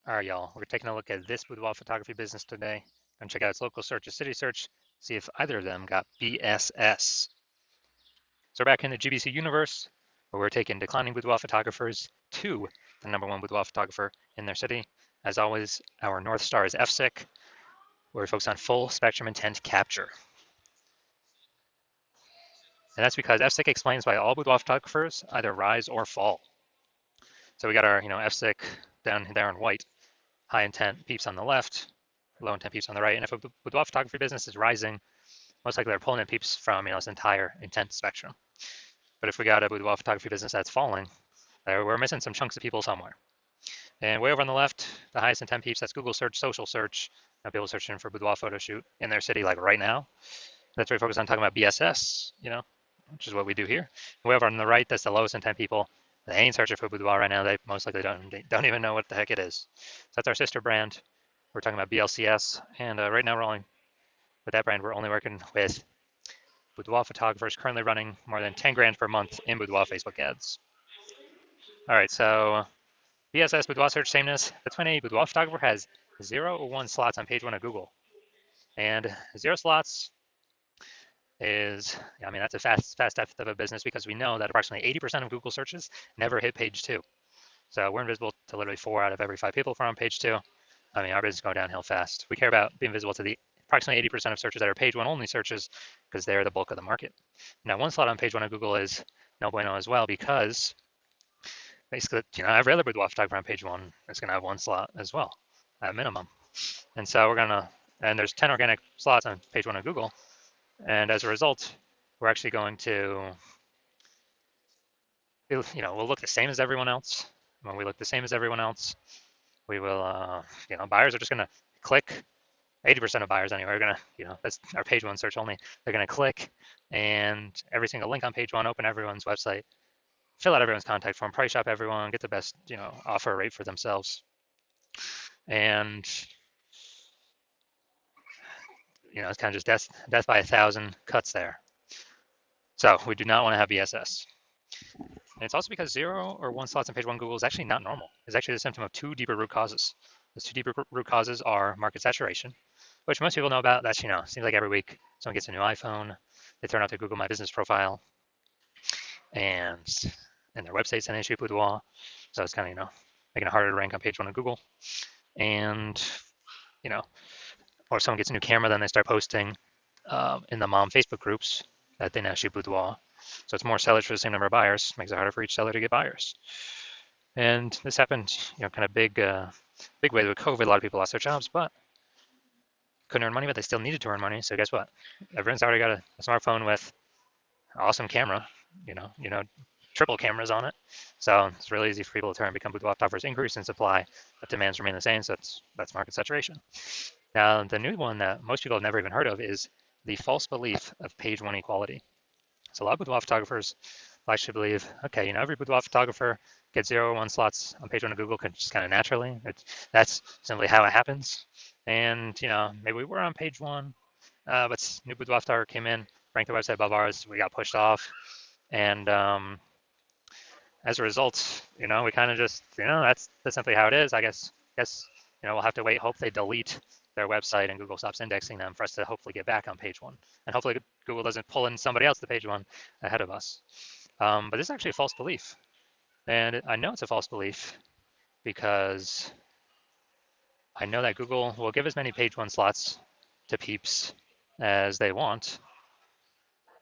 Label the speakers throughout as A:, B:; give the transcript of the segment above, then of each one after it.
A: All right, y'all, we're taking a look at this boudoir photography business today and check out its local search, its city search, see if either of them got BSS. So we're back in the GBC universe, where we're taking declining boudoir photographers to the #1 boudoir photographer in their city. As always, our North Star is FSIC, where we focus on full spectrum intent capture. And that's because FSIC explains why all boudoir photographers either rise or fall. So we got our, FSIC down there in white, high intent peeps on the left, low intent peeps on the right. And if a boudoir photography business is rising, most likely they're pulling in peeps from this entire intent spectrum. But if we got a boudoir photography business that's falling, we're missing some chunks of people somewhere. And way over on the left, the highest intent peeps, that's Google search, social search, people searching for boudoir photo shoot in their city, like right now. That's where we focus on talking about BSS, which is what we do here. Way over on the right, that's the lowest intent people. They ain't searching for boudoir right now. They most likely don't even know what the heck it is. So that's our sister brand. We're talking about BLCS, and right now with that brand, we're only working with boudoir photographers currently running more than 10 grand per month in boudoir Facebook ads. All right, so BSS boudoir search sameness. That's when a boudoir photographer has 0 or 1 slots on page 1 of Google. And 0 slots is, that's a fast death of a business, because we know that approximately 80% of Google searches never hit page 2. So we're invisible to literally 4 out of every 5 people from page 2. Our business is going downhill fast. We care about being visible to the approximately 80% of searches that are page 1 only searches, because they're the bulk of the market. Now, 1 slot on page 1 of Google is no bueno as well, because basically, every other boudoir photographer on page 1 is going to have 1 slot as well, at minimum. And so and there's 10 organic slots on page 1 of Google. And as a result, we're actually going to, we'll look the same as everyone else. When we look the same as everyone else, we will, buyers are just going to click. 80% of buyers anyway are going to, that's our page 1 search only. They're going to click, and every single link on page 1, open everyone's website, fill out everyone's contact form, price shop everyone, get the best, offer rate for themselves. And, it's kind of just death by 1,000 cuts there. So we do not want to have BSS. And it's also because 0 or 1 slots on page 1 Google is actually not normal. It's actually the symptom of 2 deeper root causes. Those 2 deeper root causes are market saturation, which most people know about. That's, seems like every week someone gets a new iPhone, they turn out their Google My Business profile, and their website's an issue boudoir. So it's kind of, making it harder to rank on page 1 of Google. And, or someone gets a new camera, then they start posting in the mom Facebook groups that they now shoot boudoir. So it's more sellers for the same number of buyers, makes it harder for each seller to get buyers. And this happened, kind of big way with COVID. A lot of people lost their jobs, but couldn't earn money, but they still needed to earn money. So guess what? Everyone's already got a smartphone with an awesome camera, triple cameras on it. So it's really easy for people to turn and become boudoir photographers. Increase in supply, but demands remain the same. So that's market saturation. Now, the new one that most people have never even heard of is the false belief of page 1 equality. So a lot of boudoir photographers actually believe, okay, every boudoir photographer gets 0 or 1 slots on page 1 of Google just kind of naturally. That's simply how it happens. And, maybe we were on page 1, but new boudoir photographer came in, ranked the website above ours, we got pushed off. And as a result, we kind of just, that's simply how it is. I guess, we'll have to wait, hope they delete their website and Google stops indexing them for us to hopefully get back on page 1. And hopefully Google doesn't pull in somebody else to page 1 ahead of us. But this is actually a false belief. And I know it's a false belief because I know that Google will give as many page 1 slots to peeps as they want.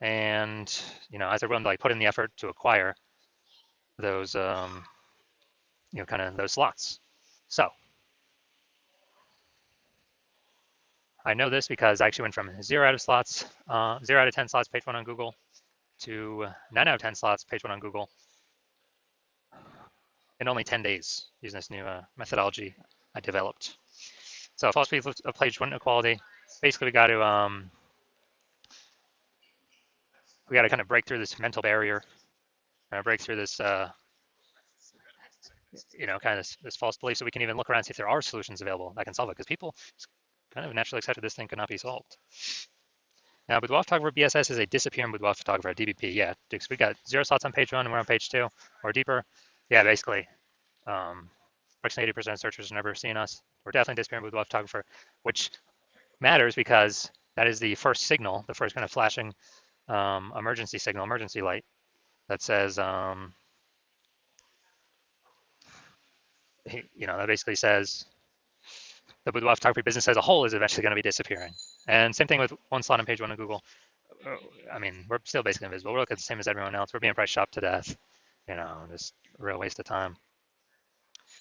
A: And, as they're willing to put in the effort to acquire those, kind of those slots. So I know this because I actually went from 0 out of 10 slots page 1 on Google to 9 out of 10 slots page 1 on Google in only 10 days using this new methodology I developed. So false belief of page 1 equality. Basically, we got to kind of break through this mental barrier, break through this kind of this false belief, so we can even look around and see if there are solutions available that can solve it, because people kind of naturally accepted this thing could not be solved. Now, boudoir photographer BSS is a disappearing boudoir photographer, DBP. Yeah, we got 0 slots on page 1 and we're on page 2 or deeper. Yeah, basically, approximately 80% of searchers are never seeing us. We're definitely disappearing with Boudoir photographer, which matters because that is the first signal, the first kind of flashing emergency signal, emergency light that says, that basically says the boudoir photography business as a whole is eventually going to be disappearing. And same thing with one slot on page one of Google. I mean, we're still basically invisible. We're looking the same as everyone else. We're being price shopped to death. Just a real waste of time.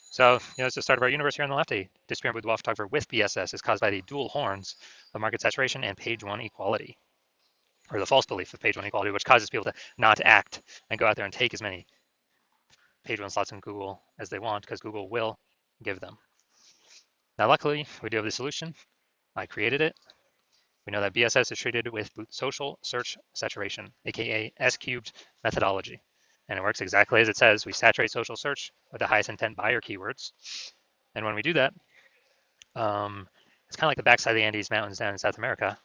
A: So, it's the start of our universe here on the left. A disappearing boudoir photographer with BSS is caused by the dual horns of market saturation and page one equality, or the false belief of page one equality, which causes people to not act and go out there and take as many page one slots in Google as they want, because Google will give them. Now, luckily, we do have the solution. I created it. We know that BSS is treated with social search saturation, aka S-cubed methodology. And it works exactly as it says. We saturate social search with the highest intent buyer keywords. And when we do that, it's kind of like the backside of the Andes Mountains down in South America,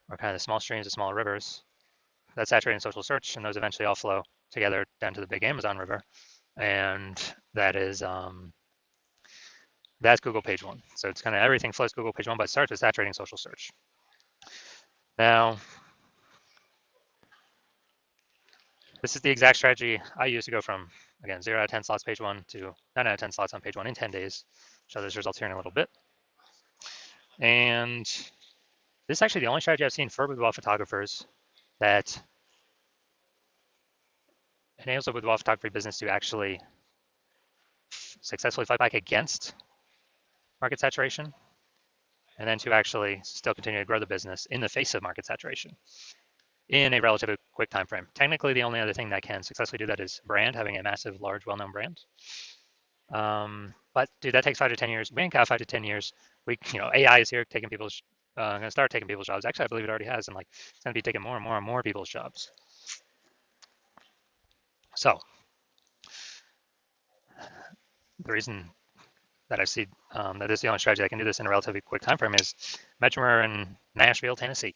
A: or kind of the small streams, the small rivers. That's saturating social search, and those eventually all flow together down to the big Amazon River. And that is that's Google page one. So it's kind of everything flows Google page one, but it starts with saturating social search. Now, this is the exact strategy I use to go from, again, 0 out of 10 slots page one to 9 out of 10 slots on page one in 10 days. Show those results here in a little bit. And this is actually the only strategy I've seen for boudoir photographers that enables a boudoir photography business to actually successfully fight back against market saturation, and then to actually still continue to grow the business in the face of market saturation in a relatively quick time frame. Technically, the only other thing that can successfully do that is brand, having a massive, large, well-known brand. But dude, that takes 5 to 10 years. We ain't got 5 to 10 years. AI is here taking people's, going to start taking people's jobs. Actually, I believe it already has, and it's going to be taking more and more and more people's jobs. So the reason that I see that this is the only strategy that can do this in a relatively quick time frame is imagine we're in Nashville, Tennessee,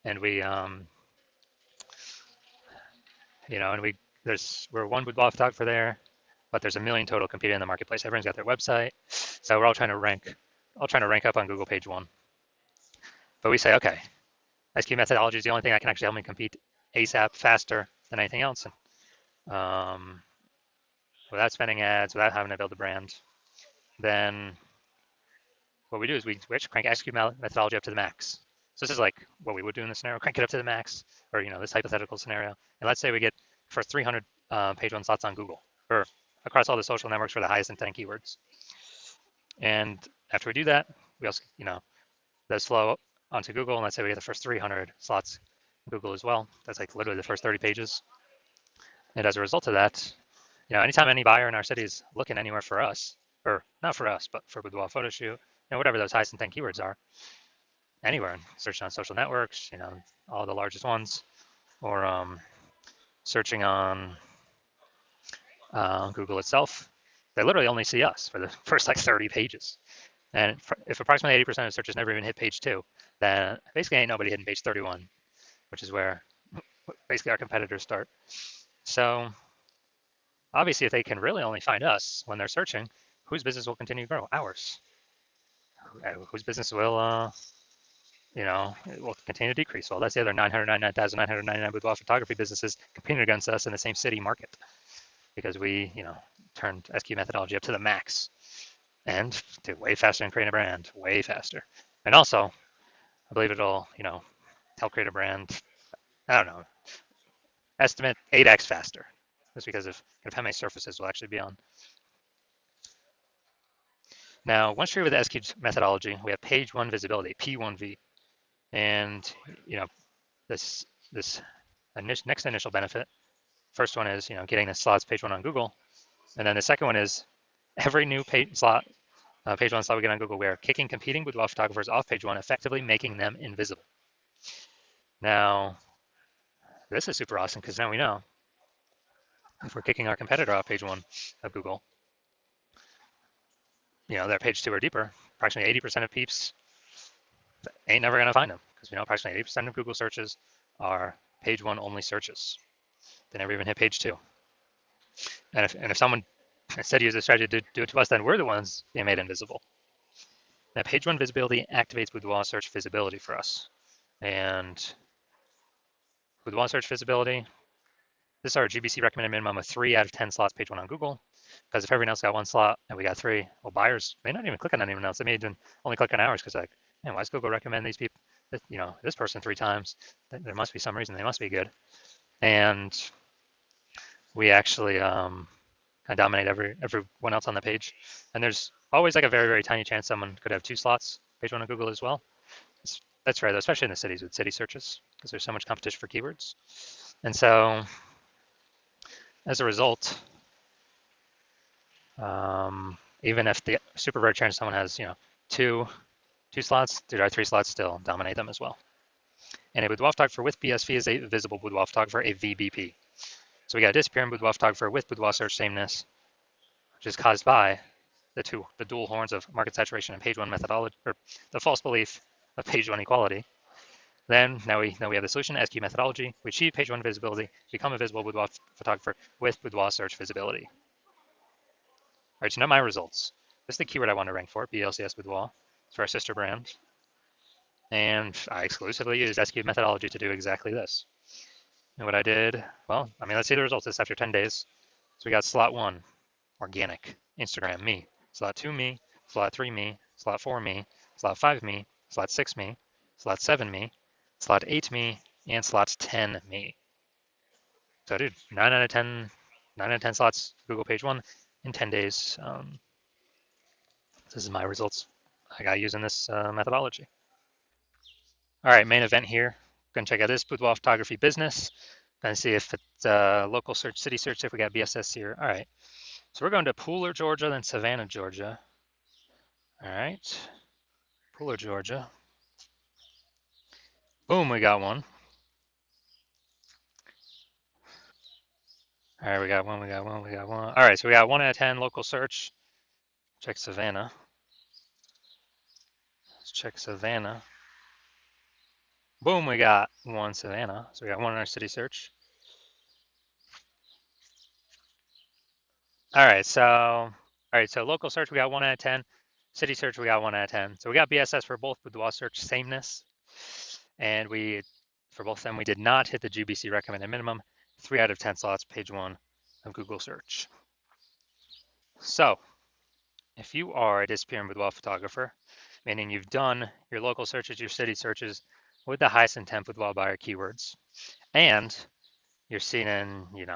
A: and we're one boudoir photographer there, but there's a million total competing in the marketplace. Everyone's got their website, so we're all trying to rank up on Google page one. But we say, okay, SQ methodology is the only thing that can actually help me compete ASAP, faster than anything else, and without spending ads, without having to build a brand. Then what we do is we actually crank SQ methodology up to the max. So this is like what we would do in this scenario, crank it up to the max, or this hypothetical scenario. And let's say we get for 300 page one slots on Google, or across all the social networks for the highest intent keywords. And after we do that, we also, those flow onto Google, and let's say we get the first 300 slots Google as well. That's like literally the first 30 pages. And as a result of that, anytime any buyer in our city is looking anywhere for us, or not for us, but for boudoir photo shoot, whatever those highest intent keywords are, anywhere, searching on social networks, all the largest ones, or searching on Google itself, they literally only see us for the first 30 pages. And if approximately 80% of searches never even hit page 2, then basically ain't nobody hitting page 31, which is where basically our competitors start. So obviously, if they can really only find us when they're searching, whose business will continue to grow? Ours. Whose business will, it will continue to decrease. Well, that's the other 999,999 boudoir photography businesses competing against us in the same city market, because we, turned SQ methodology up to the max and did way faster than creating a brand, way faster. And also, I believe it'll, help create a brand, I don't know, estimate 8x faster, just because of how many surfaces we'll actually be on. Now, once you're with the SQ methodology, we have page one visibility, P1V. And, this next initial benefit, first one is, getting the slots page one on Google. And then the second one is every new page one slot we get on Google, we are kicking competing boudoir photographers off page one, effectively making them invisible. Now, this is super awesome because now we know if we're kicking our competitor off page one of Google, their page two or deeper, approximately 80% of peeps ain't never going to find them, because we know approximately 80% of Google searches are page one only searches. They never even hit page 2. And if someone instead use the strategy to do it to us, then we're the ones being made invisible. Now, page one visibility activates Boudoir search visibility for us. And Boudoir search visibility, this is our GBC recommended minimum of 3 out of 10 slots page one on Google. Because if everyone else got one slot and we got 3, well, buyers may not even click on anyone else. They may even only click on ours because like, man, why does Google recommend these people, this person 3 times? There must be some reason. They must be good. And we actually kind of dominate everyone else on the page. And there's always like a very, very tiny chance someone could have 2 slots page one on Google as well. That's rare though, especially in the cities with city searches because there's so much competition for keywords. And so as a result, even if the super rare chance someone has, two slots, there are 3 slots still dominate them as well. And a boudoir photographer with BSV is a visible boudoir photographer, a VBP. So we got a disappearing boudoir photographer with boudoir search sameness, which is caused by the dual horns of market saturation and page one methodology, or the false belief of page one equality. Then now we have the solution, SQ methodology. We achieve page one visibility, become a visible boudoir photographer with boudoir search visibility. All right, so now my results. This is the keyword I want to rank for, BLCS Boudoir. It's for our sister brand. And I exclusively used SQ methodology to do exactly this. And what I did, well, let's see the results. This after 10 days. So we got slot 1, organic, Instagram, me. Slot 2, me. Slot 3, me. Slot 4, me. Slot 5, me. Slot 6, me. Slot 7, me. Slot 8, me. And slot 10, me. So I did 9 out of 10 slots Google page 1 in 10 days. This is my results I got using this methodology. All right, main event here. Gonna check out this boudoir photography business. Gonna see if it's local search, city search, if we got BSS here. All right, so we're going to Pooler, Georgia, then Savannah, Georgia. All right, Pooler, Georgia. Boom, we got one. All right, we got one. All right, so we got 1 out of 10 local search. Check Savannah. Let's check Savannah. Boom, we got 1 Savannah. So we got 1 in our city search. All right, so local search, we got 1 out of 10. City search, we got 1 out of 10. So we got BSS for both boudoir search sameness. And for both of them, we did not hit the GBC recommended minimum. 3 out of 10 slots, page 1 of Google search. So if you are a disappearing boudoir photographer, meaning you've done your local searches, your city searches with the highest intent boudoir buyer keywords, and you're seen in, you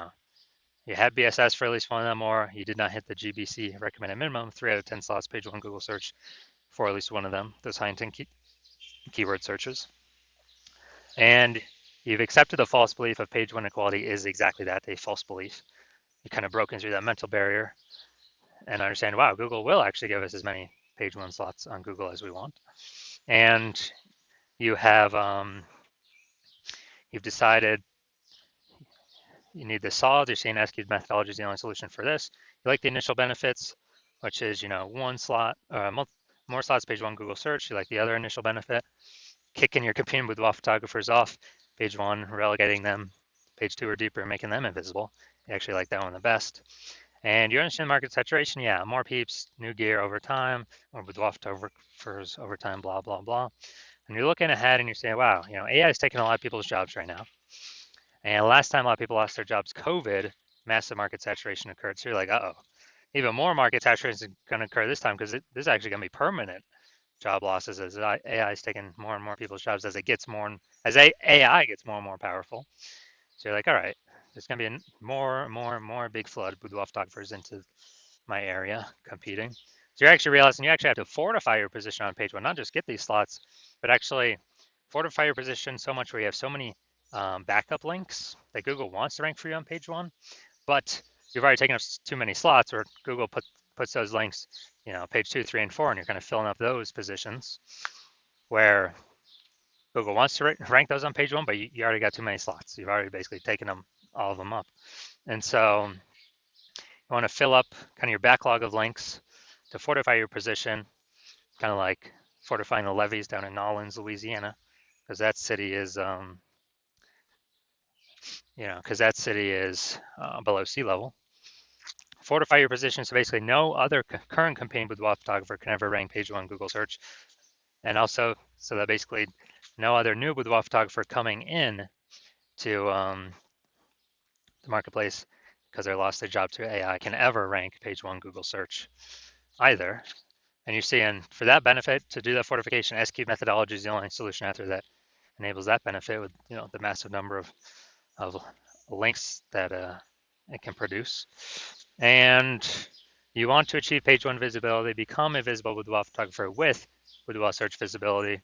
A: had BSS for at least one of them, or you did not hit the GBC recommended minimum, 3 out of 10 slots, page 1 Google search for at least one of them, those high intent keyword searches. And you've accepted the false belief of page 1 equality is exactly that, a false belief. You kind of broken through that mental barrier and understand, wow, Google will actually give us as many page 1 slots on Google as we want. And you have, you've decided you need this solved. You're seeing SQ methodology is the only solution for this. You like the initial benefits, which is, 1 slot, more slots, page 1 Google search. You like the other initial benefit, kicking your competing boudoir photographers off page 1, relegating them page 2 or deeper, making them invisible. You actually like that one the best. And you understand market saturation, yeah, more peeps, new gear over time, more boudoir photographers over time, blah, blah, blah. And you're looking ahead and you're saying, wow, AI is taking a lot of people's jobs right now. And last time a lot of people lost their jobs, COVID, massive market saturation occurred. So you're like, uh-oh, even more market saturation is going to occur this time because this is actually going to be permanent job losses as AI is taking more and more people's jobs as AI gets more and more powerful. So you're like, all right, there's going to be more and more big flood of boudoir photographers into my area competing. So you're actually realizing you actually have to fortify your position on page 1, not just get these slots, but actually fortify your position so much where you have so many backup links that Google wants to rank for you on page 1, but you've already taken up too many slots, or Google puts those links, page 2, 3, and 4, and you're kind of filling up those positions where Google wants to rank those on page 1, but you already got too many slots. You've already basically taken all of them up. And so you want to fill up kind of your backlog of links to fortify your position, kind of like fortifying the levees down in Nolens, Louisiana, because that city is, below sea level. fortify your position so basically no other current competing boudoir photographer can ever rank page one Google search, and also so that basically no other new boudoir photographer coming in to the marketplace because they lost their job to AI can ever rank page one Google search either. And you see, and for that benefit, to do that fortification, S-cube methodology is the only solution out there that enables that benefit with the massive number of links that it can produce. And you want to achieve page one visibility, become a visible boudoir photographer with boudoir search visibility,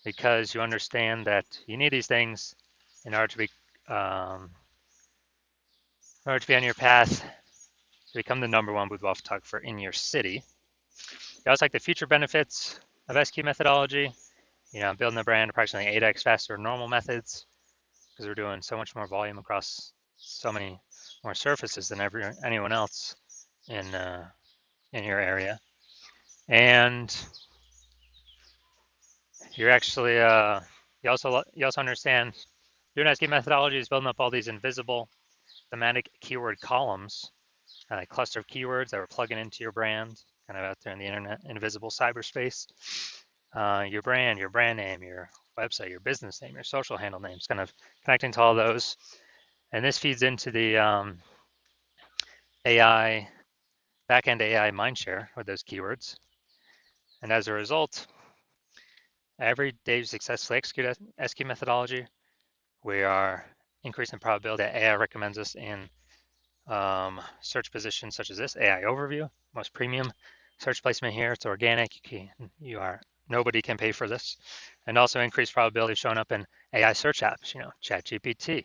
A: because you understand that you need these things in order to be on your path to become the number one boudoir photographer in your city. You also like the future benefits of S-cube methodology. Building the brand approximately 8x faster than normal methods because we're doing so much more volume across so many more surfaces than anyone else in your area. And you're actually you also understand doing S-cube methodology is building up all these invisible thematic keyword columns, a cluster of keywords that we're plugging into your brand, kind of out there in the internet, invisible cyberspace. Your brand name, your website, your business name, your social handle names, kind of connecting to all those. And this feeds into the AI, backend AI mindshare with those keywords. And as a result, every day you successfully execute S-cube methodology, we are increasing the probability that AI recommends us in search positions such as this, AI overview, most premium search placement here. It's organic. Nobody can pay for this. And also increased probability of showing up in AI search apps, ChatGPT,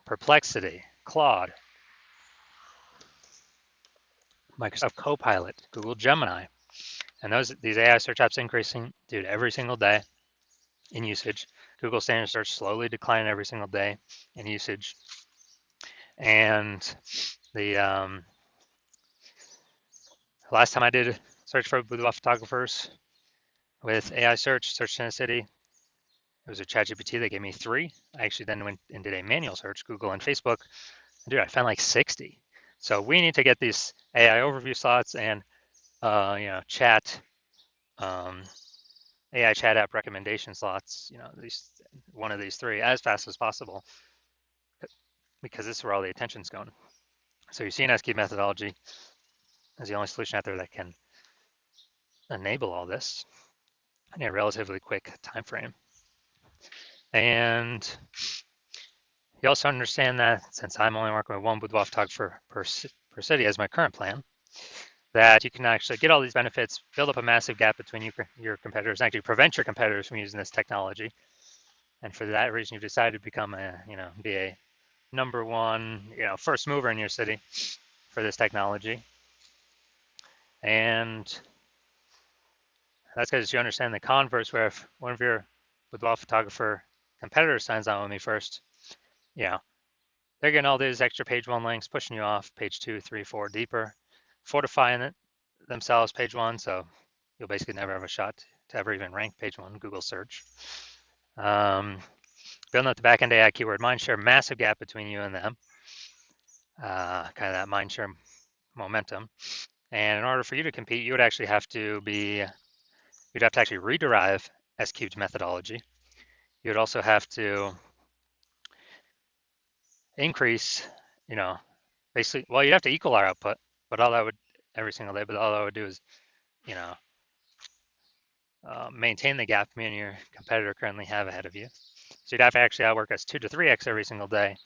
A: Perplexity, Claude, Microsoft Copilot, Google Gemini. And these AI search apps increasing, dude, every single day in usage. Google standard search slowly declining every single day in usage. And the last time I did search for boudoir photographers with AI search in a city, it was a ChatGPT that gave me 3. I actually then went and did a manual search, Google and Facebook. And dude, I found like 60. So we need to get these AI overview slots and chat AI chat app recommendation slots, one of these 3 as fast as possible, because this is where all the attention's going. So you see an S-cube methodology as the only solution out there that can enable all this in a relatively quick time frame. And you also understand that since I'm only working with one boudoir photographer per city as my current plan, that you can actually get all these benefits, build up a massive gap between your competitors, and actually prevent your competitors from using this technology. And for that reason, you've decided to become be a number one, first mover in your city for this technology. And that's because you understand the converse, where if one of your boudoir photographer competitors signs on with me first, they're getting all these extra page one links, pushing you off page 2, 3, 4 deeper, fortifying it themselves page one, so you'll basically never have a shot to ever even rank page one Google search. Building up the backend AI keyword mindshare, massive gap between you and them, kind of that mindshare momentum. And in order for you to compete, you would actually have to you'd have to actually rederive S-cubed methodology. You would also have to increase, basically, well, you'd have to equal our output, but all that would every single day, but all I would do is, maintain the gap me and your competitor currently have ahead of you. So you'd have to actually outwork us 2 to 3x every single day,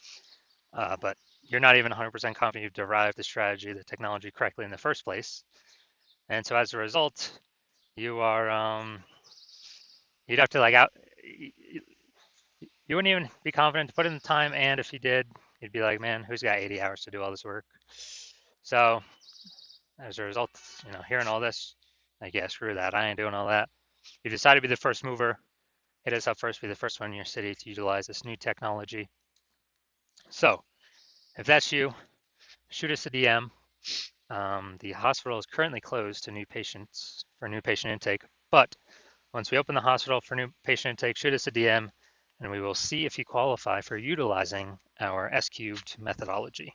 A: but you're not even 100% confident you've derived the strategy, the technology correctly in the first place. And so as a result, you are, you'd have to you wouldn't even be confident to put in the time. And if you did, you'd be like, man, who's got 80 hours to do all this work? So as a result, hearing all this, like, yeah, screw that. I ain't doing all that. You decide to be the first mover. Hit us up first, be the first one in your city to utilize this new technology. So if that's you, shoot us a DM. The hospital is currently closed to new patients for new patient intake, but once we open the hospital for new patient intake, shoot us a DM and we will see if you qualify for utilizing our S-cubed methodology.